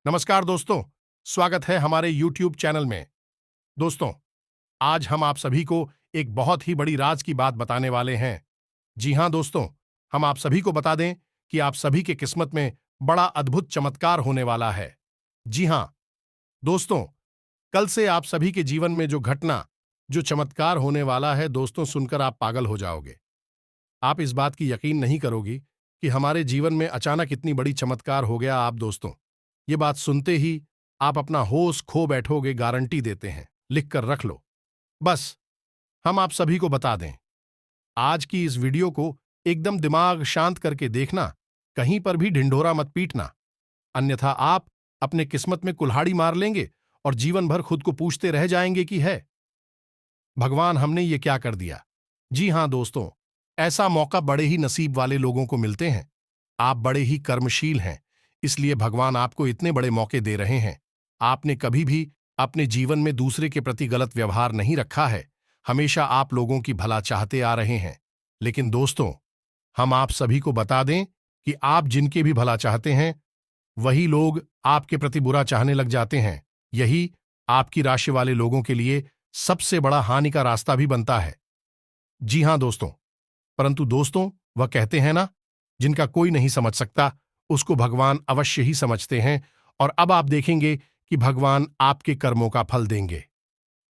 नमस्कार दोस्तों, स्वागत है हमारे YouTube चैनल में। दोस्तों, आज हम आप सभी को एक बहुत ही बड़ी राज की बात बताने वाले हैं। जी हां दोस्तों, हम आप सभी को बता दें कि आप सभी के किस्मत में बड़ा अद्भुत चमत्कार होने वाला है। जी हां दोस्तों, कल से आप सभी के जीवन में जो चमत्कार होने वाला है दोस्तों, सुनकर आप पागल हो जाओगे। आप इस बात की यकीन नहीं करोगी कि हमारे जीवन में अचानक इतनी बड़ी चमत्कार हो गया। आप दोस्तों, ये बात सुनते ही आप अपना होश खो बैठोगे, गारंटी देते हैं, लिख कर रख लो। बस हम आप सभी को बता दें, आज की इस वीडियो को एकदम दिमाग शांत करके देखना, कहीं पर भी ढिंढोरा मत पीटना, अन्यथा आप अपने किस्मत में कुल्हाड़ी मार लेंगे और जीवन भर खुद को पूछते रह जाएंगे कि है भगवान, हमने ये क्या कर दिया। जी हां दोस्तों, ऐसा मौका बड़े ही नसीब वाले लोगों को मिलते हैं। आप बड़े ही कर्मशील हैं, इसलिए भगवान आपको इतने बड़े मौके दे रहे हैं। आपने कभी भी अपने जीवन में दूसरे के प्रति गलत व्यवहार नहीं रखा है, हमेशा आप लोगों की भला चाहते आ रहे हैं। लेकिन दोस्तों, हम आप सभी को बता दें कि आप जिनके भी भला चाहते हैं, वही लोग आपके प्रति बुरा चाहने लग जाते हैं। यही आपकी राशि वाले लोगों के लिए सबसे बड़ा हानि का रास्ता भी बनता है। जी हां दोस्तों, परंतु दोस्तों, वह कहते हैं ना, जिनका कोई नहीं समझ सकता उसको भगवान अवश्य ही समझते हैं। और अब आप देखेंगे कि भगवान आपके कर्मों का फल देंगे।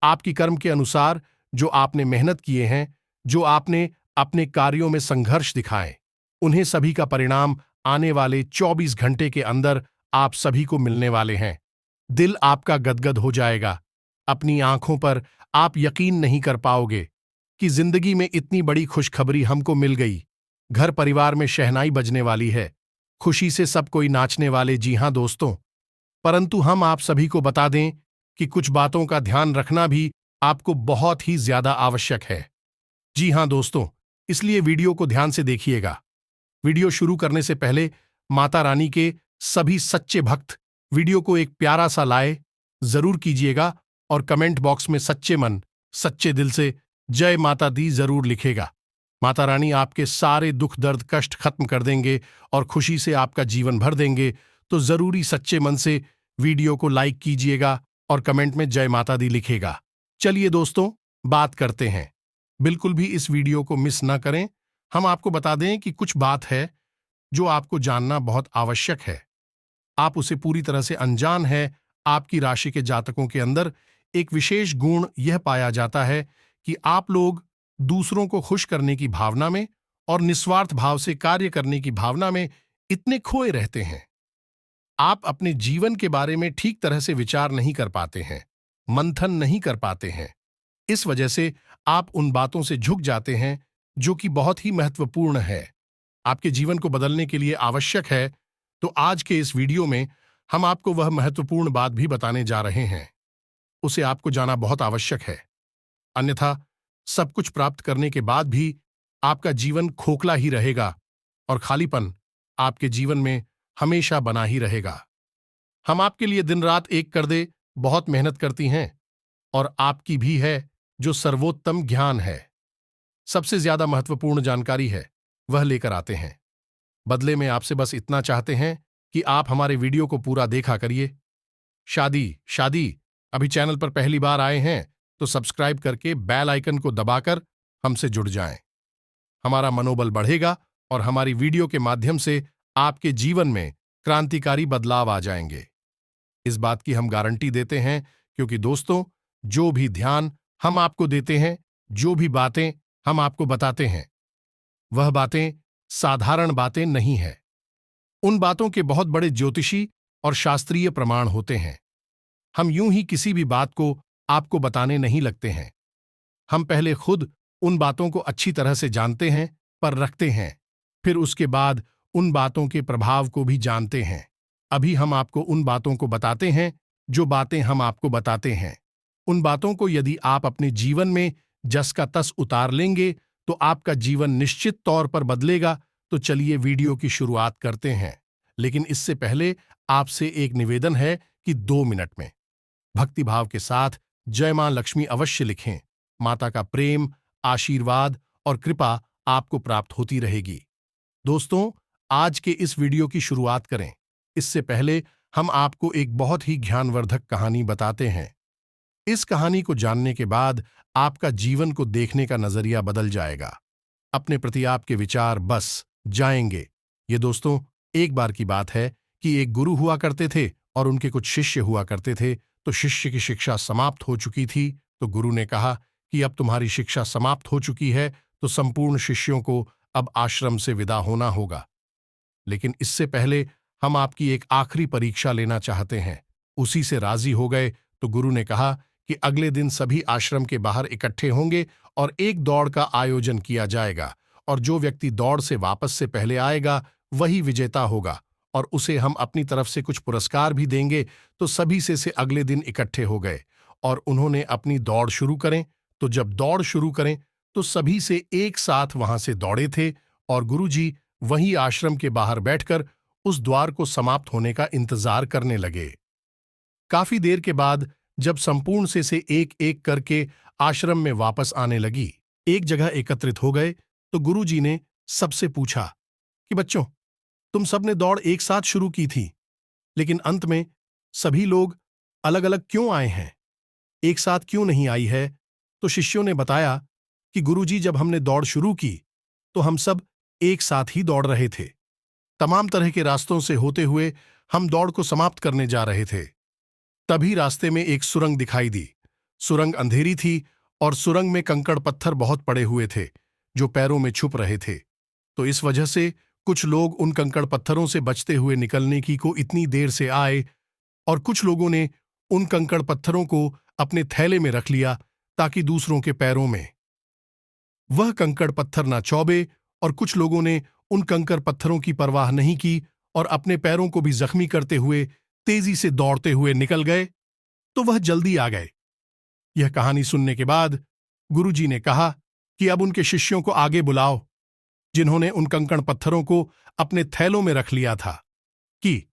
आपकी कर्म के अनुसार जो आपने मेहनत किए हैं, जो आपने अपने कार्यों में संघर्ष दिखाए, उन्हें सभी का परिणाम आने वाले 24 घंटे के अंदर आप सभी को मिलने वाले हैं। दिल आपका गदगद हो जाएगा। अपनी आंखों पर आप यकीन नहीं कर पाओगे कि जिंदगी में इतनी बड़ी खुशखबरी हमको मिल गई। घर परिवार में शहनाई बजने वाली है, खुशी से सब कोई नाचने वाले। जी हां दोस्तों, परंतु हम आप सभी को बता दें कि कुछ बातों का ध्यान रखना भी आपको बहुत ही ज्यादा आवश्यक है। जी हां दोस्तों, इसलिए वीडियो को ध्यान से देखिएगा। वीडियो शुरू करने से पहले माता रानी के सभी सच्चे भक्त वीडियो को एक प्यारा सा लाए जरूर कीजिएगा और कमेंट बॉक्स में सच्चे मन सच्चे दिल से जय माता दी जरूर लिखेगा। माता रानी आपके सारे दुख दर्द कष्ट खत्म कर देंगे और खुशी से आपका जीवन भर देंगे। तो जरूरी सच्चे मन से वीडियो को लाइक कीजिएगा और कमेंट में जय माता दी लिखेगा। चलिए दोस्तों, बात करते हैं। बिल्कुल भी इस वीडियो को मिस ना करें। हम आपको बता दें कि कुछ बात है जो आपको जानना बहुत आवश्यक है। आप उसे पूरी तरह से अनजान है। आपकी राशि के जातकों के अंदर एक विशेष गुण यह पाया जाता है कि आप लोग दूसरों को खुश करने की भावना में और निस्वार्थ भाव से कार्य करने की भावना में इतने खोए रहते हैं। आप अपने जीवन के बारे में ठीक तरह से विचार नहीं कर पाते हैं, मंथन नहीं कर पाते हैं। इस वजह से आप उन बातों से झुक जाते हैं जो कि बहुत ही महत्वपूर्ण है, आपके जीवन को बदलने के लिए आवश्यक है। तो आज के इस वीडियो में हम आपको वह महत्वपूर्ण बात भी बताने जा रहे हैं। उसे आपको जाना बहुत आवश्यक है, अन्यथा सब कुछ प्राप्त करने के बाद भी आपका जीवन खोखला ही रहेगा और खालीपन आपके जीवन में हमेशा बना ही रहेगा। हम आपके लिए दिन रात एक कर दे बहुत मेहनत करती हैं और आपकी भी है जो सर्वोत्तम ज्ञान है, सबसे ज्यादा महत्वपूर्ण जानकारी है, वह लेकर आते हैं। बदले में आपसे बस इतना चाहते हैं कि आप हमारे वीडियो को पूरा देखा करिए। शादी शादी अभी चैनल पर पहली बार आए हैं तो सब्सक्राइब करके बेल आइकन को दबाकर हमसे जुड़ जाएं। हमारा मनोबल बढ़ेगा और हमारी वीडियो के माध्यम से आपके जीवन में क्रांतिकारी बदलाव आ जाएंगे। इस बात की हम गारंटी देते हैं क्योंकि दोस्तों, जो भी ध्यान हम आपको देते हैं, जो भी बातें हम आपको बताते हैं, वह बातें साधारण बातें नहीं है। उन बातों के बहुत बड़े ज्योतिषी और शास्त्रीय प्रमाण होते हैं। हम यूं ही किसी भी बात को आपको बताने नहीं लगते हैं। हम पहले खुद उन बातों को अच्छी तरह से जानते हैं, पर रखते हैं, फिर उसके बाद उन बातों के प्रभाव को भी जानते हैं। अभी हम आपको उन बातों को बताते हैं जो बातें हम आपको बताते हैं। उन बातों को यदि आप अपने जीवन में जस का तस उतार लेंगे तो आपका जीवन निश्चित तौर पर बदलेगा। तो चलिए वीडियो की शुरुआत करते हैं, लेकिन इससे पहले आपसे एक निवेदन है कि 2 मिनट में भक्तिभाव के साथ जय मां लक्ष्मी अवश्य लिखें। माता का प्रेम, आशीर्वाद और कृपा आपको प्राप्त होती रहेगी। दोस्तों, आज के इस वीडियो की शुरुआत करें इससे पहले हम आपको एक बहुत ही ज्ञानवर्धक कहानी बताते हैं। इस कहानी को जानने के बाद आपका जीवन को देखने का नजरिया बदल जाएगा। अपने प्रति आपके विचार बस जाएंगे। ये दोस्तों, एक बार की बात है कि एक गुरु हुआ करते थे और उनके कुछ शिष्य हुआ करते थे। तो शिष्य की शिक्षा समाप्त हो चुकी थी। तो गुरु ने कहा कि अब तुम्हारी शिक्षा समाप्त हो चुकी है, तो संपूर्ण शिष्यों को अब आश्रम से विदा होना होगा। लेकिन इससे पहले हम आपकी एक आखिरी परीक्षा लेना चाहते हैं। उसी से राजी हो गए तो गुरु ने कहा कि अगले दिन सभी आश्रम के बाहर इकट्ठे होंगे और एक दौड़ का आयोजन किया जाएगा, और जो व्यक्ति दौड़ से वापस से पहले आएगा वही विजेता होगा, और उसे हम अपनी तरफ से कुछ पुरस्कार भी देंगे। तो सभी से अगले दिन इकट्ठे हो गए और उन्होंने अपनी दौड़ शुरू करें। तो जब दौड़ शुरू करें तो सभी से एक साथ वहां से दौड़े थे, और गुरुजी वहीं आश्रम के बाहर बैठकर उस द्वार को समाप्त होने का इंतजार करने लगे। काफी देर के बाद जब संपूर्ण से एक एक करके आश्रम में वापस आने लगी, एक जगह एकत्रित हो गए, तो गुरुजी ने सबसे पूछा कि बच्चों, तुम सबने दौड़ एक साथ शुरू की थी, लेकिन अंत में सभी लोग अलग अलग क्यों आए हैं, एक साथ क्यों नहीं आई है? तो शिष्यों ने बताया कि गुरुजी, जब हमने दौड़ शुरू की तो हम सब एक साथ ही दौड़ रहे थे। तमाम तरह के रास्तों से होते हुए हम दौड़ को समाप्त करने जा रहे थे। तभी रास्ते में एक सुरंग दिखाई दी। सुरंग अंधेरी थी और सुरंग में कंकड़ पत्थर बहुत पड़े हुए थे जो पैरों में छुप रहे थे। तो इस वजह से कुछ लोग उन कंकड़ पत्थरों से बचते हुए निकलने की को इतनी देर से आए, और कुछ लोगों ने उन कंकड़ पत्थरों को अपने थैले में रख लिया ताकि दूसरों के पैरों में वह कंकड़ पत्थर ना चौबे, और कुछ लोगों ने उन कंकड़ पत्थरों की परवाह नहीं की और अपने पैरों को भी जख्मी करते हुए तेजी से दौड़ते हुए निकल गए। तो वह जल्दी आ गए। यह कहानी सुनने के बाद गुरुजी ने कहा कि अब उनके शिष्यों को आगे बुलाओ, जिन्होंने उन कंकड़ पत्थरों को अपने थैलों में रख लिया था, कि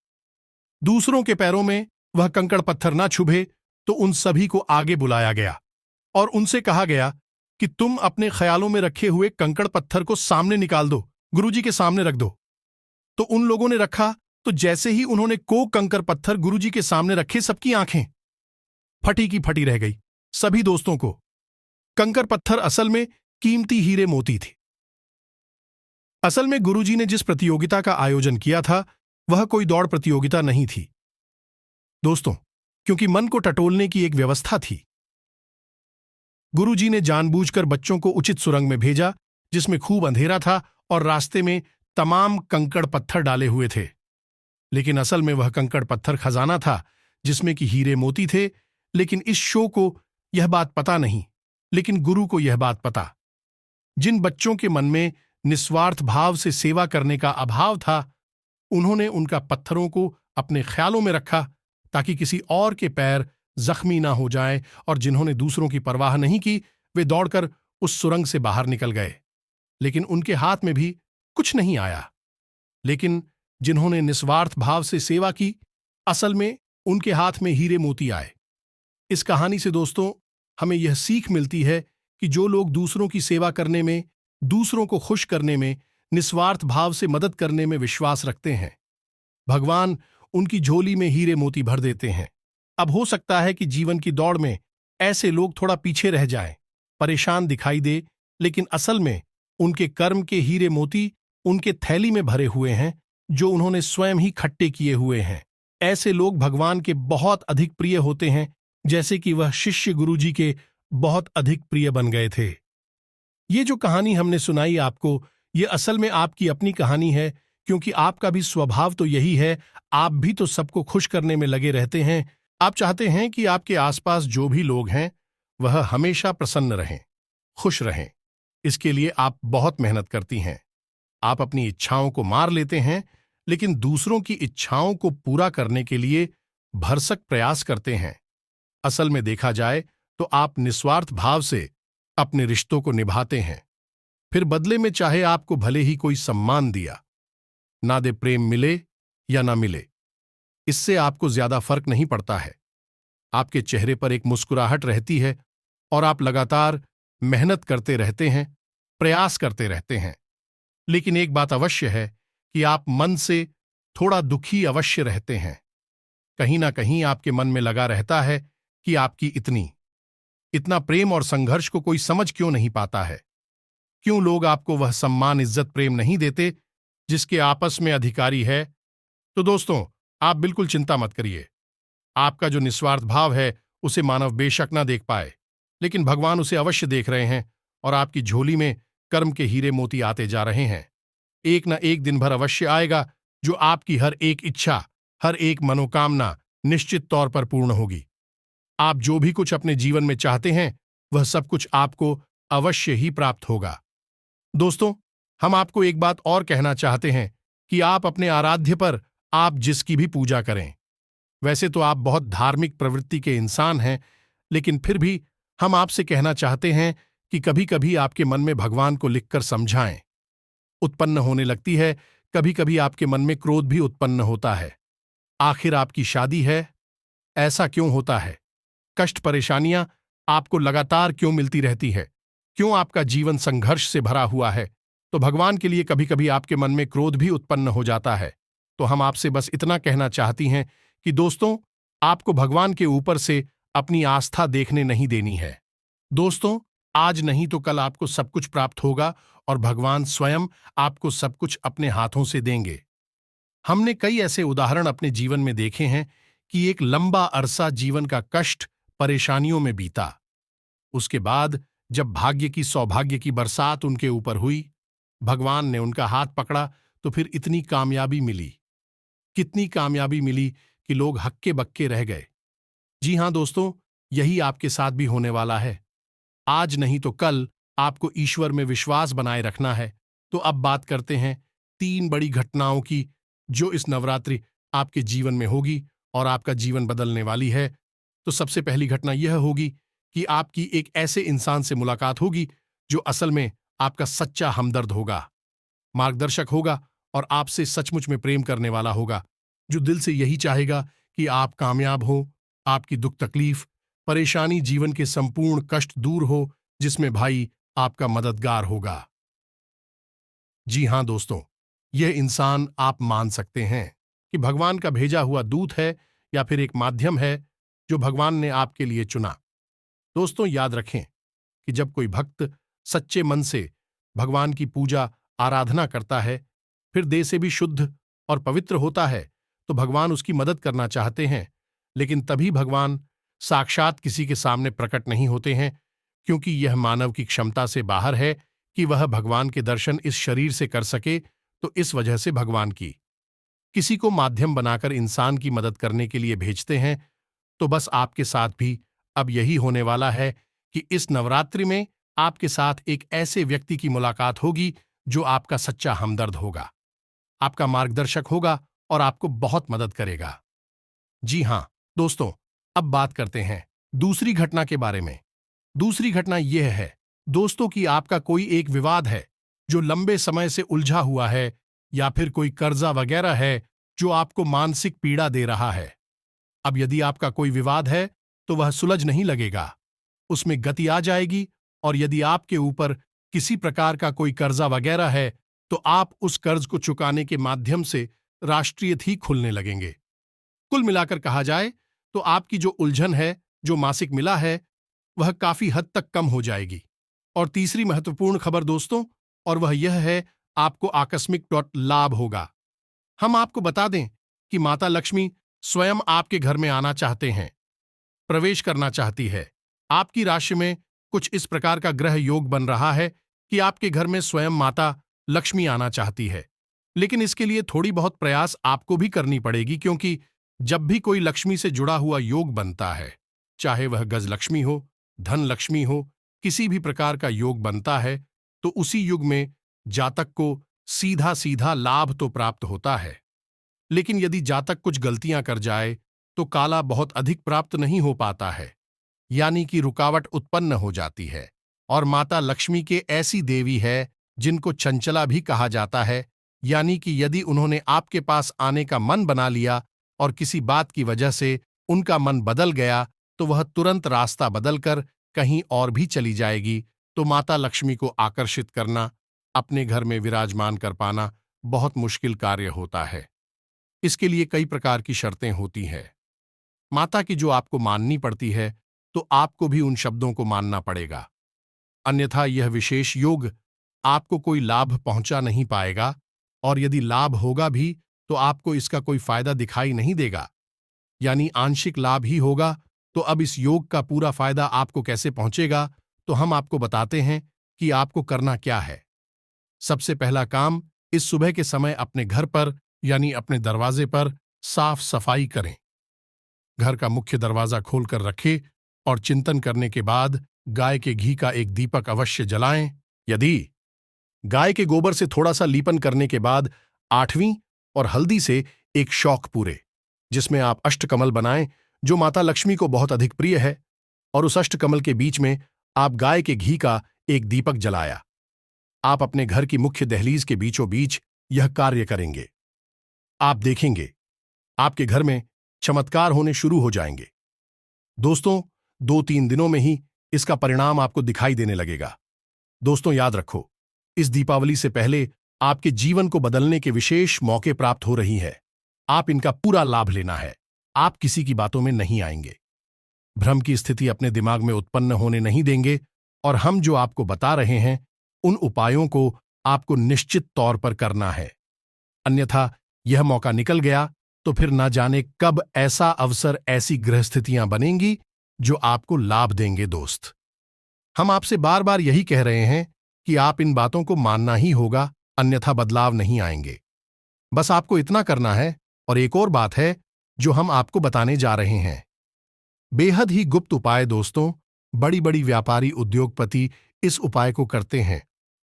दूसरों के पैरों में वह कंकड़ पत्थर ना छुभे। तो उन सभी को आगे बुलाया गया और उनसे कहा गया कि तुम अपने ख्यालों में रखे हुए कंकड़ पत्थर को सामने निकाल दो, गुरुजी के सामने रख दो। तो उन लोगों ने रखा, तो जैसे ही उन्होंने कंकड़ पत्थर गुरुजी के सामने रखे, सबकी आंखें फटी की फटी रह गई। सभी दोस्तों को कंकड़ पत्थर असल में कीमती हीरे मोती थे। असल में गुरुजी ने जिस प्रतियोगिता का आयोजन किया था वह कोई दौड़ प्रतियोगिता नहीं थी दोस्तों, क्योंकि मन को टटोलने की एक व्यवस्था थी। गुरुजी ने जानबूझकर बच्चों को उचित सुरंग में भेजा जिसमें खूब अंधेरा था और रास्ते में तमाम कंकड़ पत्थर डाले हुए थे। लेकिन असल में वह कंकड़ पत्थर खजाना था जिसमें कि हीरे मोती थे। लेकिन इस शो को यह बात पता नहीं, लेकिन गुरु को यह बात पता। जिन बच्चों के मन में निस्वार्थ भाव से सेवा करने का अभाव था, उन्होंने उनका पत्थरों को अपने ख्यालों में रखा ताकि किसी और के पैर जख्मी ना हो जाएं, और जिन्होंने दूसरों की परवाह नहीं की वे दौड़कर उस सुरंग से बाहर निकल गए। लेकिन उनके हाथ में भी कुछ नहीं आया। लेकिन जिन्होंने निस्वार्थ भाव से सेवा की, असल में उनके हाथ में हीरे मोती आए। इस कहानी से दोस्तों हमें यह सीख मिलती है कि जो लोग दूसरों की सेवा करने में, दूसरों को खुश करने में, निस्वार्थ भाव से मदद करने में विश्वास रखते हैं, भगवान उनकी झोली में हीरे मोती भर देते हैं। अब हो सकता है कि जीवन की दौड़ में ऐसे लोग थोड़ा पीछे रह जाएं, परेशान दिखाई दे, लेकिन असल में उनके कर्म के हीरे मोती उनके थैली में भरे हुए हैं जो उन्होंने स्वयं ही खट्टे किए हुए हैं। ऐसे लोग भगवान के बहुत अधिक प्रिय होते हैं, जैसे कि वह शिष्य गुरुजी के बहुत अधिक प्रिय बन गए थे। ये जो कहानी हमने सुनाई आपको, ये असल में आपकी अपनी कहानी है, क्योंकि आपका भी स्वभाव तो यही है। आप भी तो सबको खुश करने में लगे रहते हैं। आप चाहते हैं कि आपके आसपास जो भी लोग हैं वह हमेशा प्रसन्न रहें, खुश रहें। इसके लिए आप बहुत मेहनत करती हैं। आप अपनी इच्छाओं को मार लेते हैं, लेकिन दूसरों की इच्छाओं को पूरा करने के लिए भरसक प्रयास करते हैं। असल में देखा जाए तो आप निस्वार्थ भाव से अपने रिश्तों को निभाते हैं। फिर बदले में चाहे आपको भले ही कोई सम्मान दिया ना दे, प्रेम मिले या ना मिले, इससे आपको ज्यादा फर्क नहीं पड़ता है। आपके चेहरे पर एक मुस्कुराहट रहती है और आप लगातार मेहनत करते रहते हैं, प्रयास करते रहते हैं। लेकिन एक बात अवश्य है कि आप मन से थोड़ा दुखी अवश्य रहते हैं। कहीं ना कहीं आपके मन में लगा रहता है कि आपकी इतना प्रेम और संघर्ष को कोई समझ क्यों नहीं पाता है। क्यों लोग आपको वह सम्मान इज्जत प्रेम नहीं देते जिसके आपस में अधिकारी है। तो दोस्तों, आप बिल्कुल चिंता मत करिए। आपका जो निस्वार्थ भाव है उसे मानव बेशक ना देख पाए, लेकिन भगवान उसे अवश्य देख रहे हैं और आपकी झोली में कर्म के हीरे मोती आते जा रहे हैं। एक न एक दिन भर अवश्य आएगा जो आपकी हर एक इच्छा, हर एक मनोकामना निश्चित तौर पर पूर्ण होगी। आप जो भी कुछ अपने जीवन में चाहते हैं वह सब कुछ आपको अवश्य ही प्राप्त होगा। दोस्तों, हम आपको एक बात और कहना चाहते हैं कि आप अपने आराध्य पर आप जिसकी भी पूजा करें। वैसे तो आप बहुत धार्मिक प्रवृत्ति के इंसान हैं, लेकिन फिर भी हम आपसे कहना चाहते हैं कि कभी कभी आपके मन में भगवान को लिखकर समझाएं। उत्पन्न होने लगती है, कभी कभी आपके मन में क्रोध भी उत्पन्न होता है। आखिर आपकी शादी है, ऐसा क्यों होता है? कष्ट परेशानियां आपको लगातार क्यों मिलती रहती है? क्यों आपका जीवन संघर्ष से भरा हुआ है? तो भगवान के लिए कभी कभी आपके मन में क्रोध भी उत्पन्न हो जाता है। तो हम आपसे बस इतना कहना चाहती हैं कि दोस्तों, आपको भगवान के ऊपर से अपनी आस्था देखने नहीं देनी है। दोस्तों, आज नहीं तो कल आपको सब कुछ प्राप्त होगा और भगवान स्वयं आपको सब कुछ अपने हाथों से देंगे। हमने कई ऐसे उदाहरण अपने जीवन में देखे हैं कि एक लंबा अरसा जीवन का कष्ट परेशानियों में बीता। उसके बाद जब भाग्य की सौभाग्य की बरसात उनके ऊपर हुई, भगवान ने उनका हाथ पकड़ा तो फिर इतनी कामयाबी मिली, कितनी कामयाबी मिली कि लोग हक्के बक्के रह गए। जी हां दोस्तों, यही आपके साथ भी होने वाला है। आज नहीं तो कल आपको ईश्वर में विश्वास बनाए रखना है। तो अब बात करते हैं 3 बड़ी घटनाओं की जो इस नवरात्रि आपके जीवन में होगी और आपका जीवन बदलने वाली है। तो सबसे पहली घटना यह होगी कि आपकी एक ऐसे इंसान से मुलाकात होगी जो असल में आपका सच्चा हमदर्द होगा, मार्गदर्शक होगा और आपसे सचमुच में प्रेम करने वाला होगा, जो दिल से यही चाहेगा कि आप कामयाब हो, आपकी दुख तकलीफ परेशानी जीवन के संपूर्ण कष्ट दूर हो, जिसमें भाई आपका मददगार होगा। जी हां दोस्तों, यह इंसान आप मान सकते हैं कि भगवान का भेजा हुआ दूत है या फिर एक माध्यम है जो भगवान ने आपके लिए चुना। दोस्तों, याद रखें कि जब कोई भक्त सच्चे मन से भगवान की पूजा आराधना करता है, फिर देह से भी शुद्ध और पवित्र होता है, तो भगवान उसकी मदद करना चाहते हैं। लेकिन तभी भगवान साक्षात किसी के सामने प्रकट नहीं होते हैं, क्योंकि यह मानव की क्षमता से बाहर है कि वह भगवान के दर्शन इस शरीर से कर सके। तो इस वजह से भगवान की किसी को माध्यम बनाकर इंसान की मदद करने के लिए भेजते हैं। तो बस आपके साथ भी अब यही होने वाला है कि इस नवरात्रि में आपके साथ एक ऐसे व्यक्ति की मुलाकात होगी जो आपका सच्चा हमदर्द होगा, आपका मार्गदर्शक होगा और आपको बहुत मदद करेगा। जी हां दोस्तों, अब बात करते हैं दूसरी घटना के बारे में। दूसरी घटना यह है दोस्तों कि आपका कोई एक विवाद है जो लंबे समय से उलझा हुआ है, या फिर कोई कर्जा वगैरह है जो आपको मानसिक पीड़ा दे रहा है। अब यदि आपका कोई विवाद है तो वह सुलझ नहीं लगेगा, उसमें गति आ जाएगी। और यदि आपके ऊपर किसी प्रकार का कोई कर्जा वगैरह है तो आप उस कर्ज को चुकाने के माध्यम से राष्ट्रीयत ही खुलने लगेंगे। कुल मिलाकर कहा जाए तो आपकी जो उलझन है, जो मासिक मिला है, वह काफी हद तक कम हो जाएगी। और तीसरी महत्वपूर्ण खबर दोस्तों, और वह यह है आपको आकस्मिक लाभ होगा। हम आपको बता दें कि माता लक्ष्मी स्वयं आपके घर में आना चाहते हैं, प्रवेश करना चाहती है। आपकी राशि में कुछ इस प्रकार का ग्रह योग बन रहा है कि आपके घर में स्वयं माता लक्ष्मी आना चाहती है। लेकिन इसके लिए थोड़ी बहुत प्रयास आपको भी करनी पड़ेगी, क्योंकि जब भी कोई लक्ष्मी से जुड़ा हुआ योग बनता है, चाहे वह गजलक्ष्मी हो, धन लक्ष्मी हो, किसी भी प्रकार का योग बनता है, तो उसी युग में जातक को सीधा सीधा लाभ तो प्राप्त होता है। लेकिन यदि जातक कुछ गलतियां कर जाए तो काला बहुत अधिक प्राप्त नहीं हो पाता है, यानी कि रुकावट उत्पन्न हो जाती है। और माता लक्ष्मी के ऐसी देवी है जिनको चंचला भी कहा जाता है, यानी कि यदि उन्होंने आपके पास आने का मन बना लिया और किसी बात की वजह से उनका मन बदल गया, तो वह तुरंत रास्ता बदलकर कहीं और भी चली जाएगी। तो माता लक्ष्मी को आकर्षित करना, अपने घर में विराजमान कर पाना बहुत मुश्किल कार्य होता है। इसके लिए कई प्रकार की शर्तें होती हैं। माता की जो आपको माननी पड़ती है, तो आपको भी उन शब्दों को मानना पड़ेगा। अन्यथा यह विशेष योग आपको कोई लाभ पहुंचा नहीं पाएगा, और यदि लाभ होगा भी तो आपको इसका कोई फायदा दिखाई नहीं देगा, यानी आंशिक लाभ ही होगा। तो अब इस योग का पूरा फायदा आपको कैसे पहुंचेगा, तो हम आपको बताते हैं कि आपको करना क्या है। सबसे पहला काम, इस सुबह के समय अपने घर पर यानी अपने दरवाजे पर साफ सफाई करें। घर का मुख्य दरवाजा खोलकर रखें और चिंतन करने के बाद गाय के घी का एक दीपक अवश्य जलाएं। यदि गाय के गोबर से थोड़ा सा लीपन करने के बाद 8वीं और हल्दी से एक शौक पूरे, जिसमें आप अष्टकमल बनाएं जो माता लक्ष्मी को बहुत अधिक प्रिय है, और उस अष्टकमल के बीच में आप गाय के घी का एक दीपक जलाया। आप अपने घर की मुख्य दहलीज के बीचों बीच यह कार्य करेंगे। आप देखेंगे आपके घर में चमत्कार होने शुरू हो जाएंगे। दोस्तों, 2-3 दिनों में ही इसका परिणाम आपको दिखाई देने लगेगा। दोस्तों, याद रखो, इस दीपावली से पहले आपके जीवन को बदलने के विशेष मौके प्राप्त हो रही है। आप इनका पूरा लाभ लेना है। आप किसी की बातों में नहीं आएंगे, भ्रम की स्थिति अपने दिमाग में उत्पन्न होने नहीं देंगे, और हम जो आपको बता रहे हैं उन उपायों को आपको निश्चित तौर पर करना है। अन्यथा यह मौका निकल गया तो फिर ना जाने कब ऐसा अवसर, ऐसी ग्रहस्थितियां बनेंगी जो आपको लाभ देंगे। दोस्त, हम आपसे बार बार यही कह रहे हैं कि आप इन बातों को मानना ही होगा, अन्यथा बदलाव नहीं आएंगे। बस आपको इतना करना है। और एक और बात है जो हम आपको बताने जा रहे हैं, बेहद ही गुप्त उपाय। दोस्तों, बड़ी बड़ी व्यापारी, उद्योगपति इस उपाय को करते हैं,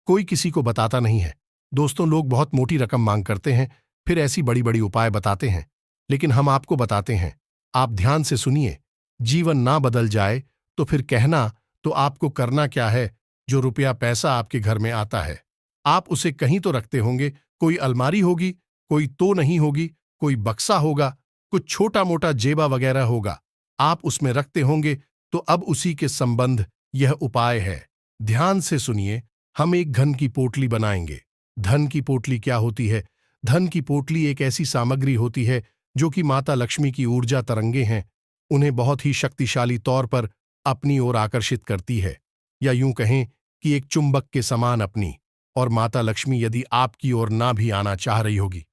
कोई किसी को बताता नहीं है। दोस्तों, लोग बहुत मोटी रकम मांग करते हैं, फिर ऐसी बड़ी बड़ी उपाय बताते हैं, लेकिन हम आपको बताते हैं। आप ध्यान से सुनिए। जीवन ना बदल जाए तो फिर कहना, तो आपको करना क्या है। जो रुपया पैसा आपके घर में आता है, आप उसे कहीं तो रखते होंगे। कोई अलमारी होगी, कोई तो नहीं होगी, कोई बक्सा होगा, कुछ छोटा मोटा जेबा वगैरह होगा, आप उसमें रखते होंगे। तो अब उसी के संबंध यह उपाय है। ध्यान से सुनिए। हम एक धन की पोटली बनाएंगे। धन की पोटली क्या होती है? धन की पोटली एक ऐसी सामग्री होती है जो कि माता लक्ष्मी की ऊर्जा तरंगे हैं, उन्हें बहुत ही शक्तिशाली तौर पर अपनी ओर आकर्षित करती है, या यूं कहें कि एक चुंबक के समान अपनी। और माता लक्ष्मी यदि आपकी ओर ना भी आना चाह रही होगी,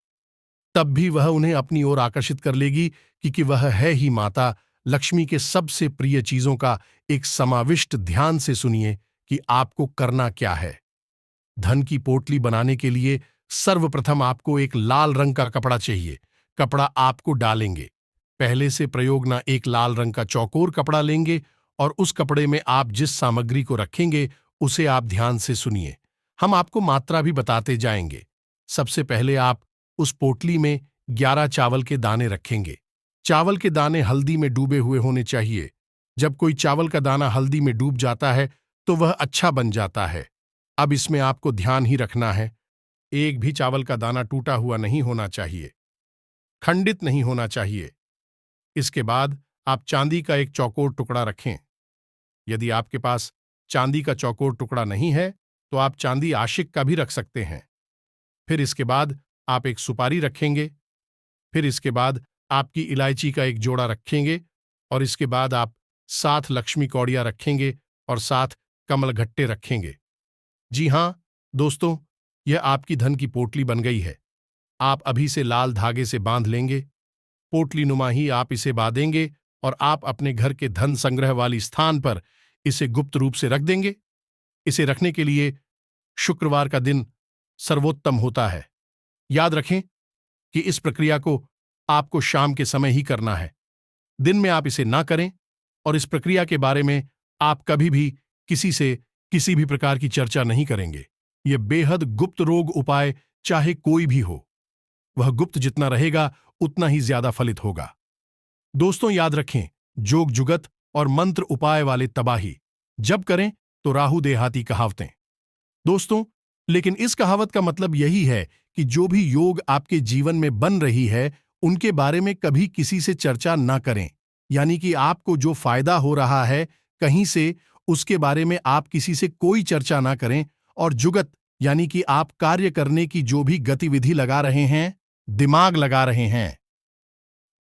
तब भी वह उन्हें अपनी ओर आकर्षित कर लेगी, क्योंकि वह है ही माता लक्ष्मी के सबसे प्रिय चीजों का एक समाविष्ट। ध्यान से सुनिए कि आपको करना क्या है। धन की पोटली बनाने के लिए सर्वप्रथम आपको एक लाल रंग का कपड़ा चाहिए। कपड़ा आपको डालेंगे, पहले से प्रयोग ना एक लाल रंग का चौकोर कपड़ा लेंगे, और उस कपड़े में आप जिस सामग्री को रखेंगे उसे आप ध्यान से सुनिए। हम आपको मात्रा भी बताते जाएंगे। सबसे पहले आप उस पोटली में 11 चावल के दाने रखेंगे। चावल के दाने हल्दी में डूबे हुए होने चाहिए। जब कोई चावल का दाना हल्दी में डूब जाता है तो वह अच्छा बन जाता है। अब इसमें आपको ध्यान ही रखना है, एक भी चावल का दाना टूटा हुआ नहीं होना चाहिए, खंडित नहीं होना चाहिए। इसके बाद आप चांदी का एक चौकोर टुकड़ा रखें। यदि आपके पास चांदी का चौकोर टुकड़ा नहीं है तो आप चांदी आशिक का भी रख सकते हैं। फिर इसके बाद आप एक सुपारी रखेंगे। फिर इसके बाद आपकी इलायची का एक जोड़ा रखेंगे, और इसके बाद आप 7 लक्ष्मी कौड़ियां रखेंगे और 7 कमलघट्टे रखेंगे। जी हां दोस्तों, यह आपकी धन की पोटली बन गई है। आप अभी से लाल धागे से बांध लेंगे। पोटली नुमा ही आप इसे बांधेंगे और आप अपने घर के धन संग्रह वाली स्थान पर इसे गुप्त रूप से रख देंगे। इसे रखने के लिए शुक्रवार का दिन सर्वोत्तम होता है। याद रखें कि इस प्रक्रिया को आपको शाम के समय ही करना है, दिन में आप इसे ना करें। और इस प्रक्रिया के बारे में आप कभी भी किसी से किसी भी प्रकार की चर्चा नहीं करेंगे। यह बेहद गुप्त रोग उपाय, चाहे कोई भी हो, वह गुप्त जितना रहेगा उतना ही ज्यादा फलित होगा। दोस्तों, याद रखें, जोग जुगत और मंत्र उपाय वाले तबाही जब करें तो राहु देहाती कहावतें। दोस्तों, लेकिन इस कहावत का मतलब यही है कि जो भी योग आपके जीवन में बन रही है उनके बारे में कभी किसी से चर्चा ना करें। यानी कि आपको जो फायदा हो रहा है कहीं से, उसके बारे में आप किसी से कोई चर्चा ना करें। और जुगत यानी कि आप कार्य करने की जो भी गतिविधि लगा रहे हैं, दिमाग लगा रहे हैं,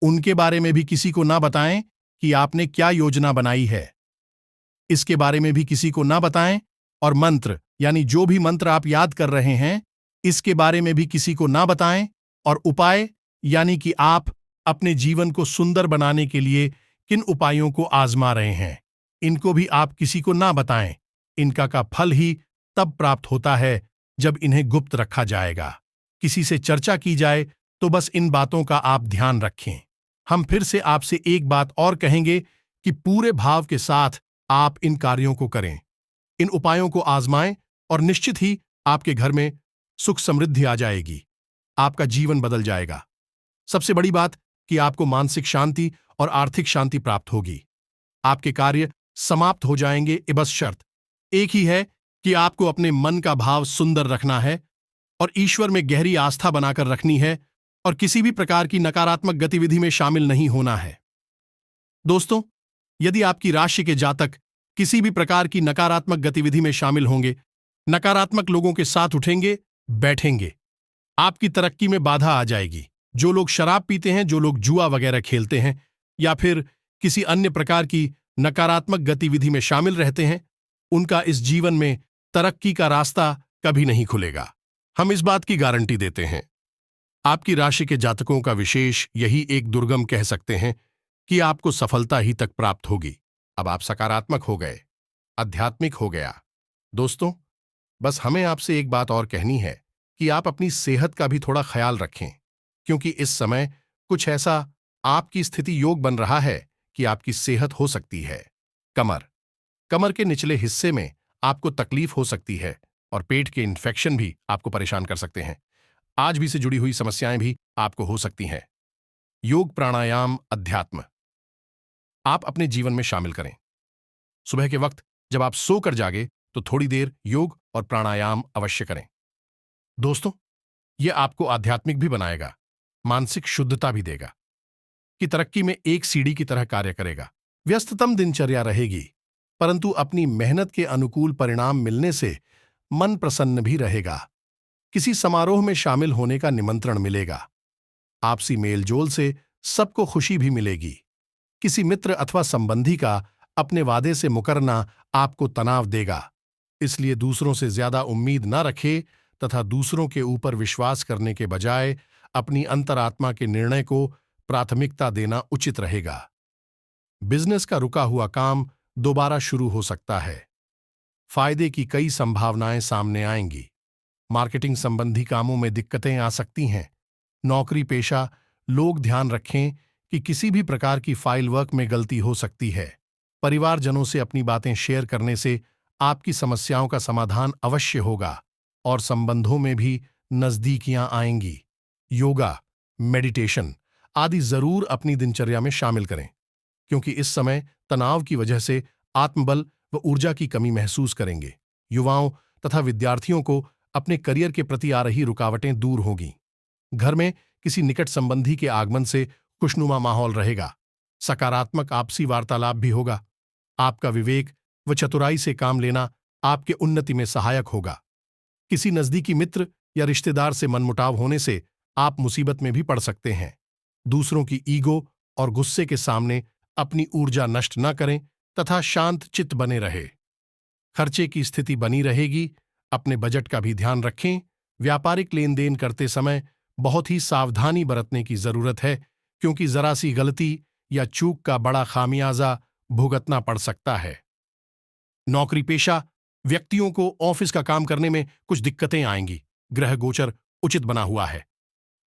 उनके बारे में भी किसी को ना बताएं कि आपने क्या योजना बनाई है। इसके बारे में भी किसी को ना बताएं, और मंत्र यानी जो भी मंत्र आप याद कर रहे हैं, इसके बारे में भी किसी को ना बताएं, और उपाय यानी कि आप अपने जीवन को सुंदर बनाने के लिए किन उपायों को आजमा रहे हैं, इनको भी आप किसी को ना बताएं। इनका का फल ही तब प्राप्त होता है जब इन्हें गुप्त रखा जाएगा। किसी से चर्चा की जाए तो बस इन बातों का आप ध्यान रखें। हम फिर से आपसे एक बात और कहेंगे कि पूरे भाव के साथ आप इन कार्यों को करें, इन उपायों को आजमाएं, और निश्चित ही आपके घर में सुख समृद्धि आ जाएगी, आपका जीवन बदल जाएगा। सबसे बड़ी बात कि आपको मानसिक शांति और आर्थिक शांति प्राप्त होगी। आपके कार्य समाप्त हो जाएंगे, बस शर्त एक ही है कि आपको अपने मन का भाव सुंदर रखना है और ईश्वर में गहरी आस्था बनाकर रखनी है, और किसी भी प्रकार की नकारात्मक गतिविधि में शामिल नहीं होना है। दोस्तों, यदि आपकी राशि के जातक किसी भी प्रकार की नकारात्मक गतिविधि में शामिल होंगे, नकारात्मक लोगों के साथ उठेंगे बैठेंगे, आपकी तरक्की में बाधा आ जाएगी। जो लोग शराब पीते हैं, जो लोग जुआ वगैरह खेलते हैं, या फिर किसी अन्य प्रकार की नकारात्मक गतिविधि में शामिल रहते हैं, उनका इस जीवन में तरक्की का रास्ता कभी नहीं खुलेगा। हम इस बात की गारंटी देते हैं। आपकी राशि के जातकों का विशेष यही एक दुर्गम कह सकते हैं कि आपको सफलता ही तक प्राप्त होगी। अब आप सकारात्मक हो गए, आध्यात्मिक हो गया। दोस्तों, बस हमें आपसे एक बात और कहनी है कि आप अपनी सेहत का भी थोड़ा ख्याल रखें, क्योंकि इस समय कुछ ऐसा आपकी स्थिति योग बन रहा है कि आपकी सेहत हो सकती है। कमर कमर के निचले हिस्से में आपको तकलीफ हो सकती है, और पेट के इन्फेक्शन भी आपको परेशान कर सकते हैं। आज भी से जुड़ी हुई समस्याएं भी आपको हो सकती हैं। योग, प्राणायाम, अध्यात्म आप अपने जीवन में शामिल करें। सुबह के वक्त जब आप सोकर जागे तो थोड़ी देर योग और प्राणायाम अवश्य करें। दोस्तों, यह आपको आध्यात्मिक भी बनाएगा, मानसिक शुद्धता भी देगा, कि तरक्की में एक सीढ़ी की तरह कार्य करेगा। व्यस्ततम दिनचर्या रहेगी, परंतु अपनी मेहनत के अनुकूल परिणाम मिलने से मन प्रसन्न भी रहेगा। किसी समारोह में शामिल होने का निमंत्रण मिलेगा। आपसी मेलजोल से सबको खुशी भी मिलेगी। किसी मित्र अथवा संबंधी का अपने वादे से मुकरना आपको तनाव देगा, इसलिए दूसरों से ज्यादा उम्मीद न रखें तथा दूसरों के ऊपर विश्वास करने के बजाय अपनी अंतरात्मा के निर्णय को प्राथमिकता देना उचित रहेगा। बिजनेस का रुका हुआ काम दोबारा शुरू हो सकता है। फायदे की कई संभावनाएं सामने आएंगी। मार्केटिंग संबंधी कामों में दिक्कतें आ सकती हैं। नौकरी पेशा लोग ध्यान रखें कि किसी भी प्रकार की फाइल वर्क में गलती हो सकती है। परिवारजनों से अपनी बातें शेयर करने से आपकी समस्याओं का समाधान अवश्य होगा, और संबंधों में भी नजदीकियां आएंगी। योगा, मेडिटेशन आदि जरूर अपनी दिनचर्या में शामिल करें, क्योंकि इस समय तनाव की वजह से आत्मबल व ऊर्जा की कमी महसूस करेंगे। युवाओं तथा विद्यार्थियों को अपने करियर के प्रति आ रही रुकावटें दूर होंगी। घर में किसी निकट संबंधी के आगमन से खुशनुमा माहौल रहेगा। सकारात्मक आपसी वार्तालाप भी होगा। आपका विवेक व चतुराई से काम लेना आपके उन्नति में सहायक होगा। किसी नजदीकी मित्र या रिश्तेदार से मनमुटाव होने से आप मुसीबत में भी पड़ सकते हैं। दूसरों की ईगो और गुस्से के सामने अपनी ऊर्जा नष्ट न करें तथा शांत चित्त बने रहे। खर्चे की स्थिति बनी रहेगी। अपने बजट का भी ध्यान रखें। व्यापारिक लेन देन करते समय बहुत ही सावधानी बरतने की जरूरत है, क्योंकि जरा सी गलती या चूक का बड़ा खामियाजा भुगतना पड़ सकता है। नौकरी पेशा व्यक्तियों को ऑफिस का काम करने में कुछ दिक्कतें आएंगी। ग्रह गोचर उचित बना हुआ है।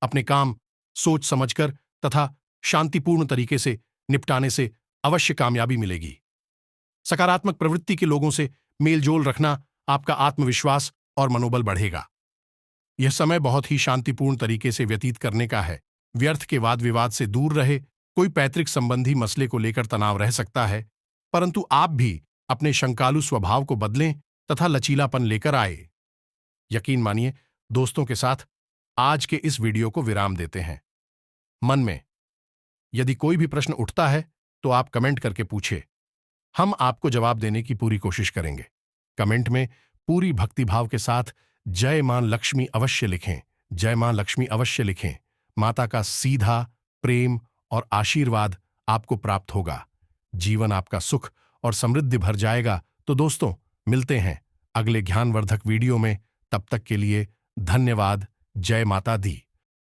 अपने काम सोच समझकर तथा शांतिपूर्ण तरीके से निपटाने से अवश्य कामयाबी मिलेगी। सकारात्मक प्रवृत्ति के लोगों से मेलजोल रखना आपका आत्मविश्वास और मनोबल बढ़ेगा। यह समय बहुत ही शांतिपूर्ण तरीके से व्यतीत करने का है। व्यर्थ के वाद विवाद से दूर रहे। कोई पैतृक संबंधी मसले को लेकर तनाव रह सकता है, परंतु आप भी अपने शंकालु स्वभाव को बदलें तथा लचीलापन लेकर आए। यकीन मानिए, दोस्तों के साथ आज के इस वीडियो को विराम देते हैं। मन में यदि कोई भी प्रश्न उठता है तो आप कमेंट करके पूछे, हम आपको जवाब देने की पूरी कोशिश करेंगे। कमेंट में पूरी भक्तिभाव के साथ जय मां लक्ष्मी अवश्य लिखें। जय मां लक्ष्मी अवश्य लिखें। माता का सीधा प्रेम और आशीर्वाद आपको प्राप्त होगा। जीवन आपका सुख और समृद्धि भर जाएगा। तो दोस्तों, मिलते हैं अगले ज्ञानवर्धक वीडियो में। तब तक के लिए धन्यवाद। जय माता दी।